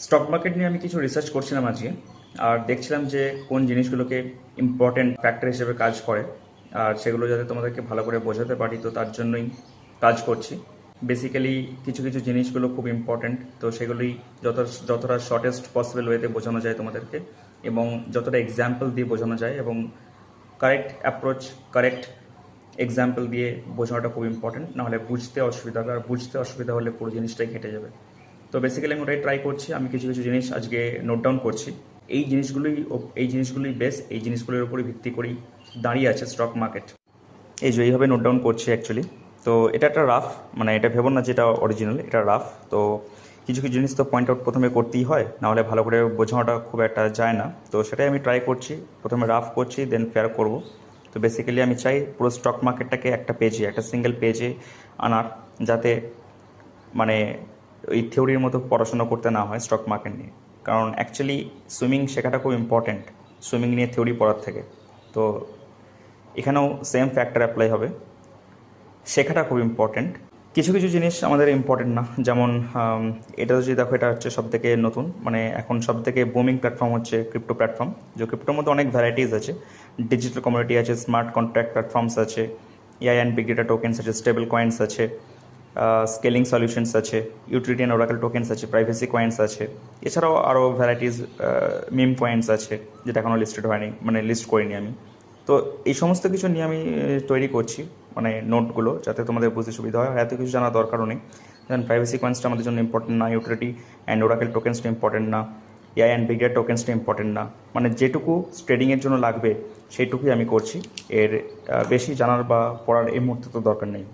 Stock market নিয়ে আমি কিছু রিসার্চ করছিলাম আজকে, আর দেখছিলাম যে কোন জিনিসগুলোকে ইম্পর্টেন্ট ফ্যাক্টর হিসেবে কাজ করে, আর সেগুলো যাতে তোমাদেরকে ভালো করে বোঝাতে পারি, তো তার জন্যই কাজ করছি। বেসিক্যালি কিছু কিছু জিনিসগুলো খুব ইম্পর্টেন্ট, তো সেগুলোই যতটা শর্টেস্ট পসিবল ওয়েতে বোঝানো যায় তোমাদেরকে, এবং যতটা এক্সাম্পল দিয়ে বোঝানো যায়, এবং কারেক্ট অ্যাপ্রোচ, কারেক্ট এক্সাম্পল দিয়ে বোঝানোটা খুব ইম্পর্টেন্ট। নাহলে বুঝতে অসুবিধা হবে, আর বুঝতে অসুবিধা হলে পুরো জিনিসটাই ঘেটে যাবে। তো বেসিক্যালি আমি ওটাই ট্রাই করছি। আমি কিছু কিছু জিনিস আজকে নোট ডাউন করছি। এই জিনিসগুলোই বেস, এই জিনিসগুলোর উপরই ভিত্তি করেই দাঁড়িয়ে আছে স্টক মার্কেট। এই যে এইভাবে নোট ডাউন করছি অ্যাকচুয়ালি। তো এটা একটা রাফ, মানে এটা ভেবো না যেটা অরিজিনাল, এটা রাফ। তো কিছু কিছু জিনিস তো পয়েন্ট আউট প্রথমে করতেই হয়, নাহলে ভালো করে বোঝানোটা খুব একটা যায় না। তো সেটাই আমি ট্রাই করছি, প্রথমে রাফ করছি, দেন ফেয়ার করব। তো বেসিক্যালি আমি চাই পুরো স্টক মার্কেটটাকে একটা পেজে, একটা সিঙ্গেল পেজে আনার, যাতে মানে ওই থিওরির মতো পড়াশোনা করতে না হয় স্টক মার্কেট নিয়ে। কারণ অ্যাকচুয়ালি সুইমিং শেখাটা খুব ইম্পর্ট্যান্ট সুইমিং নিয়ে থিওরি পড়ার থেকে। তো এখানেও সেম ফ্যাক্টর অ্যাপ্লাই হবে, শেখাটা খুব ইম্পর্ট্যান্ট। কিছু কিছু জিনিস আমাদের ইম্পর্টেন্ট না, যেমন এটা যদি দেখো, এটা হচ্ছে সব থেকে নতুন, মানে এখন সব থেকে বুমিং প্ল্যাটফর্ম হচ্ছে ক্রিপ্টো প্ল্যাটফর্ম। যে ক্রিপ্টোর মধ্যে অনেক ভ্যারাইটিস আছে, ডিজিটাল কমিউনিটি আছে, স্মার্ট কন্ট্রাক্ট প্ল্যাটফর্মস আছে, AI and big data tokens আছে, স্টেবল কয়েন্স আছে, স্কেলিং সলিউশনস আছে, ইউটিলিটি অ্যান্ড ওরাকেল টোকেন্স আছে, প্রাইভেসি কয়েন্স আছে। এছাড়াও আরও ভ্যারাইটিস মিম কয়েন্স আছে, যেটা এখনও লিস্টেড হয়নি, মানে লিস্ট করিনি আমি। তো এই সমস্ত কিছু নিয়ে আমি তৈরি করছি, মানে নোটগুলো, যাতে তোমাদের বুঝতে সুবিধা হয়। আর এত কিছু জানার দরকারও নেই। যেমন প্রাইভেসি কয়েন্সটা আমাদের জন্য ইম্পর্টেন্ট না, ইউটিলিটি অ্যান্ড ওরাকেল টোকেন্সটা ইম্পর্টেন্ট না, এআই অ্যান্ড বিগ ডেটা টোকেন্সটা ইম্পর্টেন্ট না। মানে যেটুকু ট্রেডিংয়ের জন্য লাগবে সেইটুকুই আমি করছি, এর বেশি জানার বা পড়ার এই মুহূর্তে তো দরকার নেই।